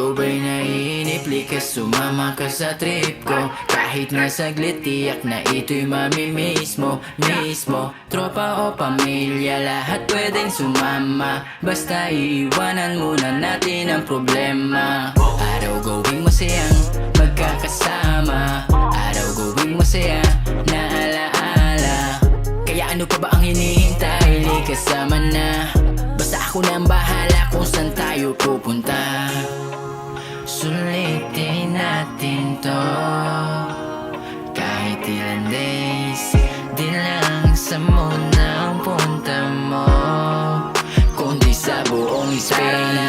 O ba'y naiinip, likas sumama ka sa trip ko. Kahit na saglit, tiyak na ito'y mamimiss mo, mismo. Tropa o pamilya, lahat pwedeng sumama. Basta iiwanan muna natin ang problema. Araw gawing masayang magkakasama, araw gawing masaya na alaala. Kaya ano pa ba ang hinihintay, di kasama na. Basta ako na ang bahala kung saan tayo pupunta. Sulitin natin to, kahit ilan days, di lang sa muna ang punta mo, kundi sa buong Spain. Tara na